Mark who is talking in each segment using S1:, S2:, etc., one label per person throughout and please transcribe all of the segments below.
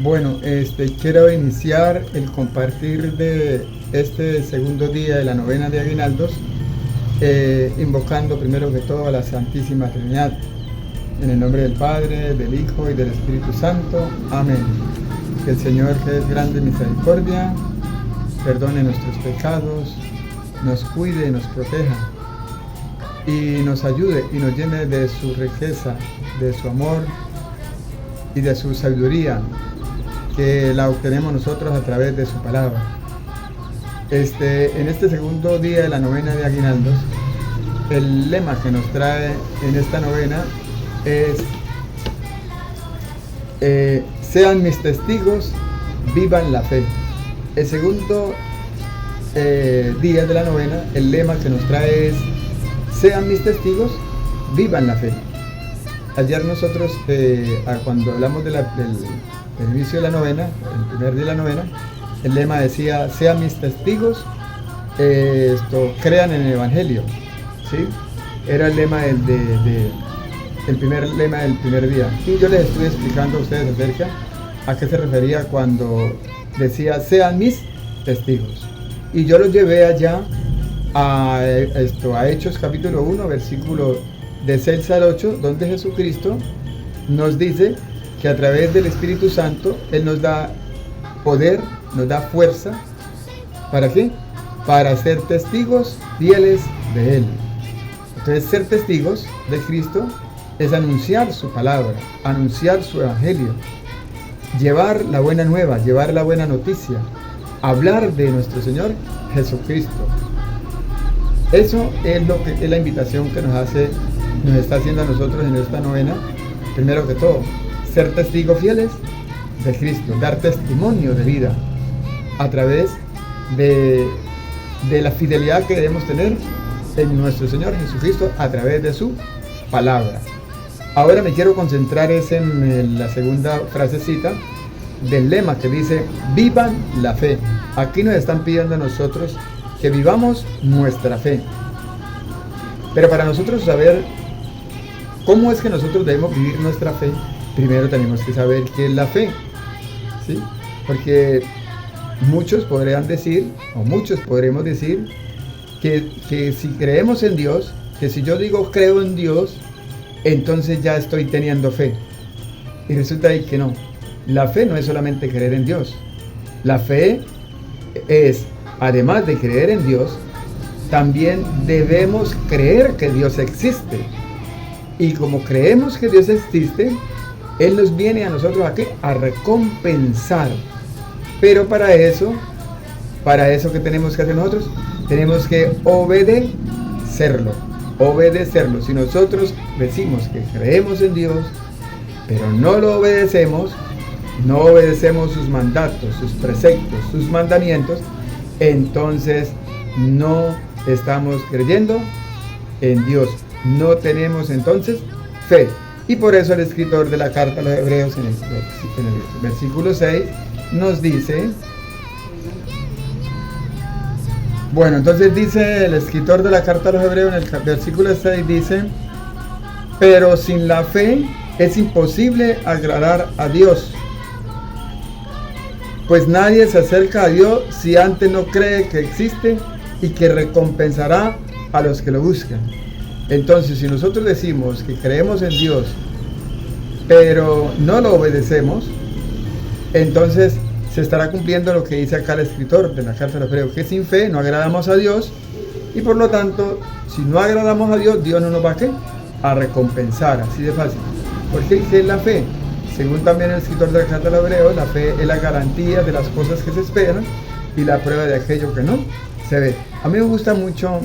S1: Bueno, quiero iniciar el compartir de este segundo día de la novena de Aguinaldos, invocando primero que todo a la Santísima Trinidad. En el nombre del Padre, del Hijo y del Espíritu Santo. Amén. Que el Señor, que es grande en misericordia, perdone nuestros pecados, nos cuide y nos proteja, y nos ayude y nos llene de su riqueza, de su amor y de su sabiduría, que la obtenemos nosotros a través de su palabra. En este segundo día de la novena de Aguinaldos, el lema que nos trae en esta novena es sean mis testigos, vivan la fe. El segundo día de la novena, el lema que nos trae es sean mis testigos, vivan la fe. Ayer nosotros, cuando hablamos del inicio de la novena, el primer día de la novena, el lema decía, sean mis testigos, crean en el Evangelio, ¿sí? Era el lema el primer lema del primer día. Y yo les estuve explicando a ustedes acerca a qué se refería cuando decía, sean mis testigos. Y yo los llevé allá a Hechos capítulo 1, versículo de 6 al 8, donde Jesucristo nos dice que a través del Espíritu Santo Él nos da poder, nos da fuerza. ¿Para qué? Para ser testigos fieles de Él. Entonces, ser testigos de Cristo es anunciar su palabra, anunciar su evangelio, llevar la buena nueva, llevar la buena noticia, hablar de nuestro Señor Jesucristo. Eso es lo que es la invitación que nos está haciendo a nosotros en esta novena. Primero que todo, ser testigos fieles de Cristo, dar testimonio de vida a través de la fidelidad que debemos tener en nuestro Señor Jesucristo a través de su palabra. Ahora me quiero concentrar en la segunda frasecita del lema que dice, vivan la fe. Aquí nos están pidiendo a nosotros que vivamos nuestra fe. Pero para nosotros saber cómo es que nosotros debemos vivir nuestra fe, primero tenemos que saber qué es la fe, ¿sí? Porque muchos podrán decir, o muchos podremos decir, que si creemos en Dios, que si yo digo creo en Dios, entonces ya estoy teniendo fe. Y resulta ahí que no. La fe no es solamente creer en Dios. La fe es, además de creer en Dios, también debemos creer que Dios existe. Y como creemos que Dios existe, Él nos viene a nosotros aquí a recompensar. Pero para eso que tenemos que hacer nosotros, tenemos que obedecerlo. Si nosotros decimos que creemos en Dios, pero no lo obedecemos, no obedecemos sus mandatos, sus preceptos, sus mandamientos, entonces no estamos creyendo en Dios. No tenemos entonces fe. Y por eso el escritor de la carta a los Hebreos en el versículo 6 nos dice, bueno, entonces dice el escritor de la carta a los Hebreos en el versículo 6 dice, pero sin la fe es imposible agradar a Dios, pues nadie se acerca a Dios si antes no cree que existe y que recompensará a los que lo buscan. Entonces, si nosotros decimos que creemos en Dios, pero no lo obedecemos, entonces se estará cumpliendo lo que dice acá el escritor de la carta de los Hebreos, que sin fe no agradamos a Dios, y por lo tanto, si no agradamos a Dios, Dios no nos va a recompensar, así de fácil. Porque ¿qué es la fe? Según también el escritor de la carta de los Hebreos, la fe es la garantía de las cosas que se esperan y la prueba de aquello que no se ve. A mí me gusta mucho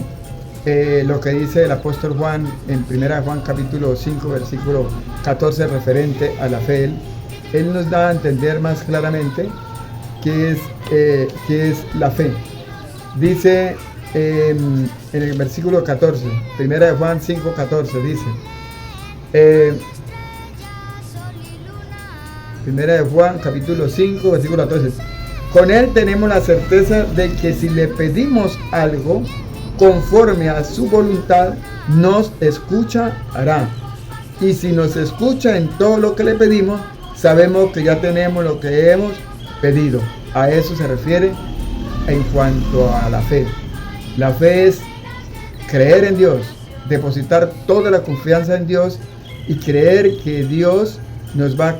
S1: lo que dice el apóstol Juan en 1 Juan capítulo 5 versículo 14 referente a la fe. Él nos da a entender más claramente qué es la fe. Dice en el versículo 14, 1 Juan 5, 14, dice 1 Juan capítulo 5 versículo 14, con Él tenemos la certeza de que si le pedimos algo conforme a su voluntad, nos escuchará. Y si nos escucha en todo lo que le pedimos, sabemos que ya tenemos lo que hemos pedido. A eso se refiere en cuanto a la fe. La fe es creer en Dios, depositar toda la confianza en Dios y creer que Dios nos va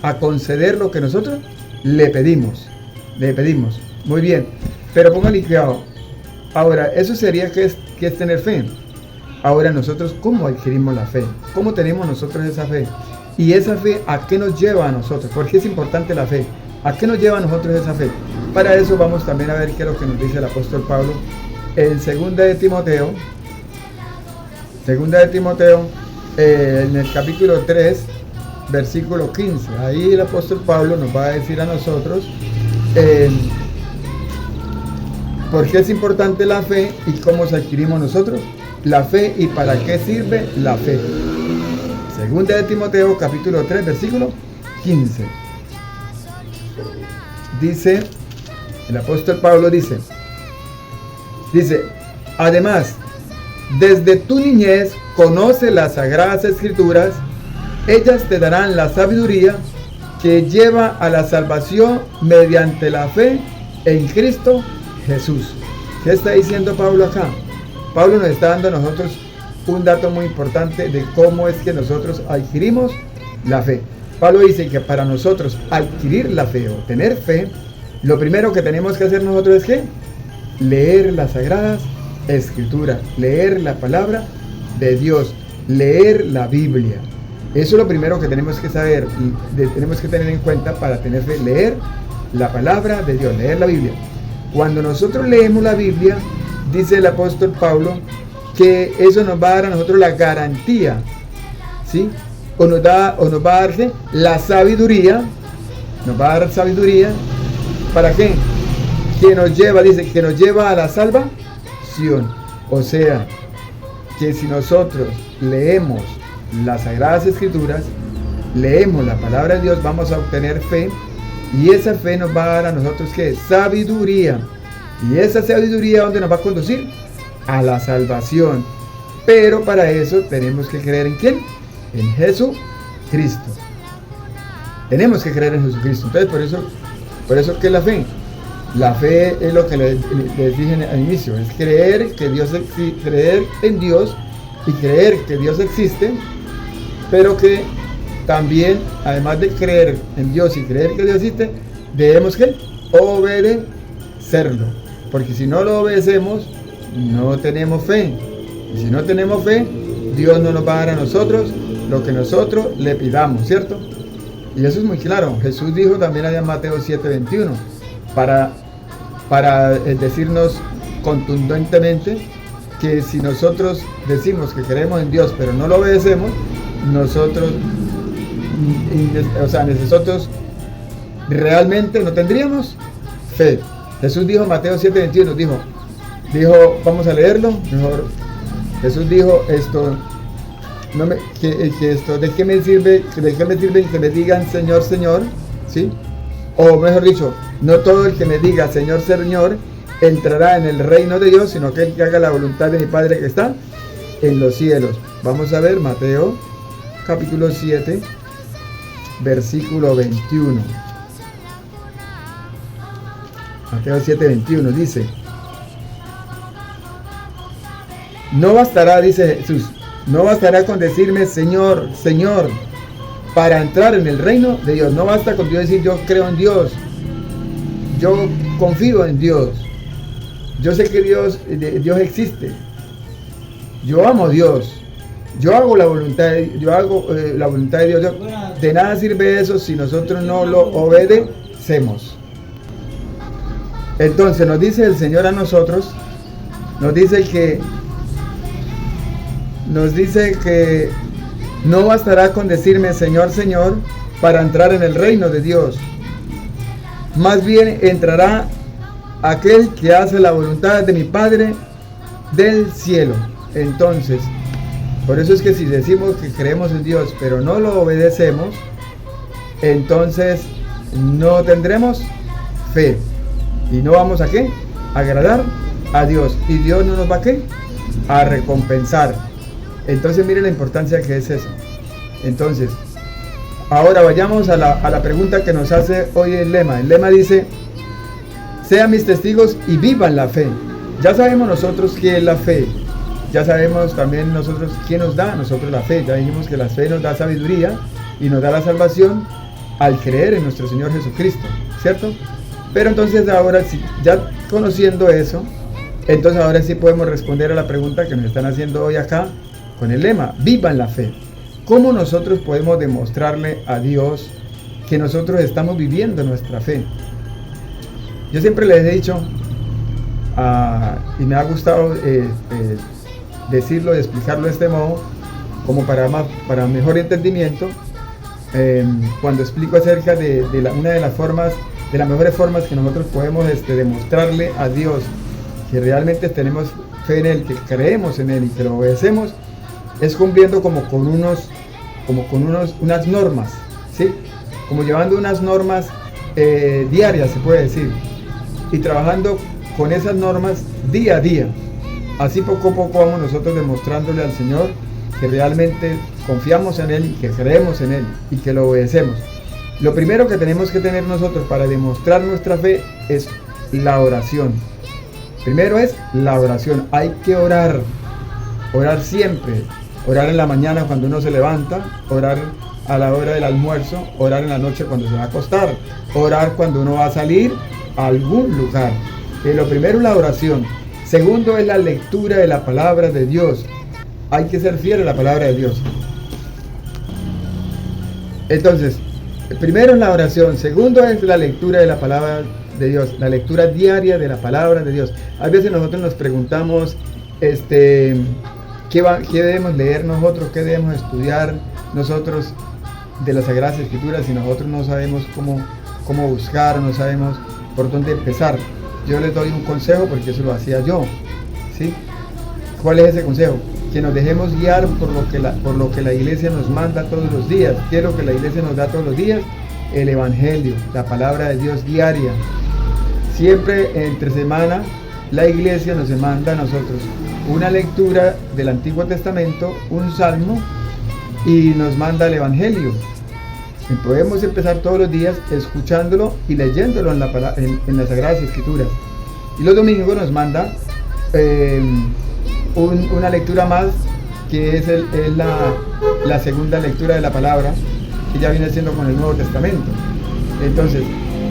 S1: a conceder lo que nosotros le pedimos. Muy bien, pero póngale cuidado. Ahora, eso sería que es tener fe. Ahora nosotros, ¿cómo adquirimos la fe? ¿Cómo tenemos nosotros esa fe? Y esa fe, ¿a qué nos lleva a nosotros? ¿Por qué es importante la fe? ¿A qué nos lleva a nosotros esa fe? Para eso vamos también a ver qué es lo que nos dice el apóstol Pablo en 2 de Timoteo. 2 de Timoteo, en el capítulo 3, versículo 15. Ahí el apóstol Pablo nos va a decir a nosotros por qué es importante la fe y cómo se adquirimos nosotros la fe y para qué sirve la fe. 2 de Timoteo, capítulo 3, versículo 15. Dice, el apóstol Pablo dice, además, desde tu niñez conoce las sagradas escrituras, ellas te darán la sabiduría que lleva a la salvación mediante la fe en Cristo Jesús. ¿Qué está diciendo Pablo acá? Pablo nos está dando a nosotros un dato muy importante de cómo es que nosotros adquirimos la fe. Pablo dice que para nosotros adquirir la fe o tener fe, lo primero que tenemos que hacer nosotros es ¿qué? Leer las sagradas escrituras, leer la palabra de Dios, leer la Biblia. Eso es lo primero que tenemos que saber y tenemos que tener en cuenta para tener fe, leer la palabra de Dios, leer la Biblia. Cuando nosotros leemos la Biblia, dice el apóstol Pablo que eso nos va a dar a nosotros la garantía, ¿sí? O nos va a darse la sabiduría, nos va a dar sabiduría, ¿para qué? Que nos lleva, dice, que nos lleva a la salvación. O sea, que si nosotros leemos las Sagradas Escrituras, leemos la palabra de Dios, vamos a obtener fe, y esa fe nos va a dar a nosotros, ¿qué? Sabiduría. Y esa sabiduría, ¿dónde nos va a conducir? A la salvación. Pero para eso tenemos que creer ¿en quién? En Jesucristo. Tenemos que creer en Jesucristo. Entonces, por eso ¿qué es la fe? La fe es lo que les dije al inicio, es creer en Dios y creer que Dios existe, pero que también, además de creer en Dios y creer que Dios existe, debemos ¿qué? Obedecerlo, porque si no lo obedecemos, no tenemos fe, y si no tenemos fe, Dios no nos va a dar a nosotros lo que nosotros le pidamos, ¿cierto? Y eso es muy claro. Jesús dijo también allá en Mateo 7:21, para decirnos contundentemente que si nosotros decimos que creemos en Dios pero no lo obedecemos, nosotros realmente no tendríamos fe. Jesús dijo en Mateo 7:21, dijo, vamos a leerlo mejor. Jesús dijo esto, ¿de qué me sirve que me digan Señor, Señor? ¿Sí? O mejor dicho, no todo el que me diga Señor, Señor entrará en el reino de Dios, sino que el que haga la voluntad de mi Padre que está en los cielos. Vamos a ver Mateo capítulo 7, versículo 21. Mateo 7:21 dice, no bastará, dice Jesús, no bastará con decirme Señor, Señor, para entrar en el reino de Dios. No basta con Dios decir yo creo en Dios, yo confío en Dios, yo sé que Dios existe, yo amo a Dios, yo hago la voluntad de Dios. De nada sirve eso si nosotros no lo obedecemos. Entonces nos dice el Señor a nosotros, nos dice que no bastará con decirme Señor, Señor para entrar en el reino de Dios. Más bien entrará aquel que hace la voluntad de mi Padre del cielo. Entonces, por eso es que si decimos que creemos en Dios pero no lo obedecemos, entonces no tendremos fe y no vamos a ¿qué? A agradar a Dios, y Dios no nos va a ¿qué? A recompensar. Entonces miren la importancia que es eso. Entonces, Ahora vayamos a la pregunta que nos hace hoy el lema. El lema dice: sean mis testigos y vivan la fe. Ya sabemos nosotros qué es la fe. Ya sabemos también nosotros quién nos da a nosotros la fe. Ya dijimos que la fe nos da sabiduría y nos da la salvación al creer en nuestro Señor Jesucristo, ¿cierto? Pero entonces ahora, ya conociendo eso, entonces ahora sí podemos responder a la pregunta que nos están haciendo hoy acá con el lema: vivan la fe. ¿Cómo nosotros podemos demostrarle a Dios que nosotros estamos viviendo nuestra fe? Yo siempre les he dicho, y me ha gustado decirlo y explicarlo de este modo, como para mejor entendimiento, cuando explico acerca de una de las mejores formas que nosotros podemos demostrarle a Dios que realmente tenemos fe en Él, que creemos en Él y que lo obedecemos, es cumpliendo unas normas, ¿sí? Como llevando unas normas diarias, se puede decir, y trabajando con esas normas día a día. Así poco a poco vamos nosotros demostrándole al Señor que realmente confiamos en Él y que creemos en Él y que lo obedecemos. Lo primero que tenemos que tener nosotros para demostrar nuestra fe es la oración. Primero es la oración. Hay que orar siempre. Orar en la mañana cuando uno se levanta, orar a la hora del almuerzo, orar en la noche cuando se va a acostar, orar cuando uno va a salir a algún lugar. Lo primero es la oración. Segundo es la lectura de la palabra de Dios. Hay que ser fiel a la palabra de Dios. Entonces, primero es la oración. Segundo es la lectura de la palabra de Dios, la lectura diaria de la palabra de Dios. A veces nosotros nos preguntamos, ¿qué debemos leer nosotros? ¿Qué debemos estudiar nosotros de las Sagradas Escrituras si nosotros no sabemos cómo buscar, no sabemos por dónde empezar? Yo les doy un consejo porque eso lo hacía yo, ¿sí? ¿Cuál es ese consejo? Que nos dejemos guiar por lo que la iglesia nos manda todos los días. ¿Qué es lo que la iglesia nos da todos los días? El Evangelio, la palabra de Dios diaria. Siempre entre semana la iglesia nos manda a nosotros una lectura del Antiguo Testamento, un salmo, y nos manda el Evangelio. Y podemos empezar todos los días escuchándolo y leyéndolo en las Sagradas Escrituras. Y los domingos nos manda una lectura más, que es la segunda lectura de la palabra, que ya viene siendo con el Nuevo Testamento. Entonces,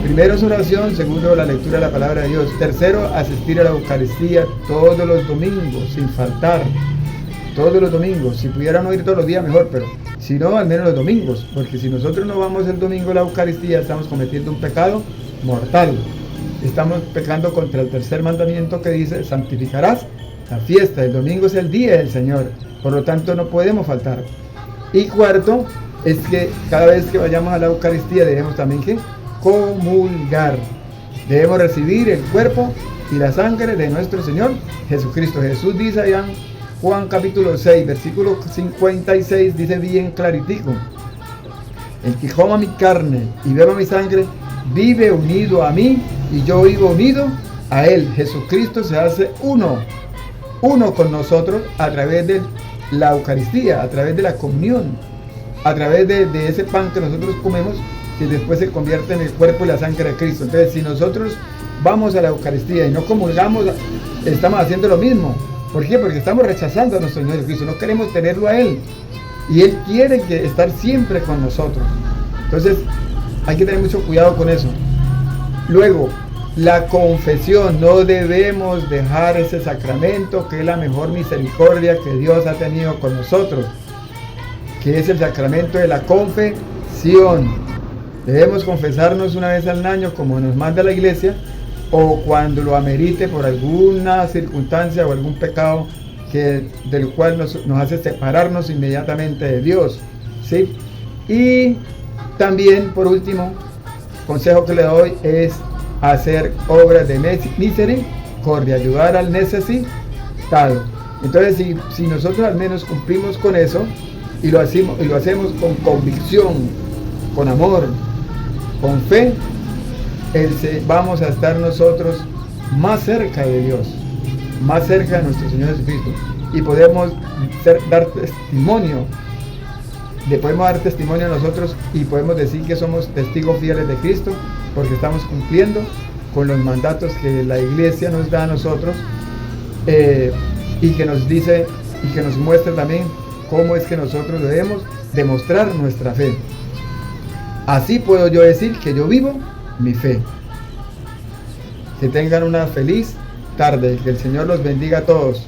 S1: primero es oración, segundo la lectura de la palabra de Dios, tercero asistir a la Eucaristía todos los domingos, sin faltar, todos los domingos. Si pudieran no ir todos los días mejor, pero si no, al menos los domingos, porque si nosotros no vamos el domingo a la Eucaristía, estamos cometiendo un pecado mortal. Estamos pecando contra el tercer mandamiento que dice: santificarás la fiesta. El domingo es el día del Señor, por lo tanto no podemos faltar. Y cuarto, es que cada vez que vayamos a la Eucaristía debemos también comulgar. Debemos recibir el cuerpo y la sangre de nuestro Señor Jesucristo. Jesús dice allá en Juan capítulo 6, versículo 56, dice bien claritico: el que coma mi carne y beba mi sangre vive unido a mí y yo vivo unido a él. Jesucristo se hace uno con nosotros a través de la Eucaristía, a través de la comunión, a través de ese pan que nosotros comemos, que después se convierte en el cuerpo y la sangre de Cristo. Entonces, si nosotros vamos a la Eucaristía y no comulgamos, estamos haciendo lo mismo. ¿Por qué? Porque estamos rechazando a nuestro Señor Jesucristo, no queremos tenerlo a Él. Y Él quiere estar siempre con nosotros. Entonces, hay que tener mucho cuidado con eso. Luego, la confesión. No debemos dejar ese sacramento, que es la mejor misericordia que Dios ha tenido con nosotros, que es el sacramento de la confesión. Debemos confesarnos una vez al año, como nos manda la iglesia, o cuando lo amerite por alguna circunstancia o algún pecado del cual nos hace separarnos inmediatamente de Dios, ¿sí? Y también, por último, consejo que le doy es hacer obras de misericordia, ayudar al necesitado. Entonces, si nosotros al menos cumplimos con eso y lo hacemos con convicción, con amor, con fe, vamos a estar nosotros más cerca de Dios, más cerca de nuestro Señor Jesucristo, y podemos dar testimonio podemos dar testimonio a nosotros y podemos decir que somos testigos fieles de Cristo porque estamos cumpliendo con los mandatos que la iglesia nos da a nosotros, y que nos dice y que nos muestra también cómo es que nosotros debemos demostrar nuestra fe. Así puedo yo decir que yo vivo mi fe. Que tengan una feliz tarde, que el Señor los bendiga a todos.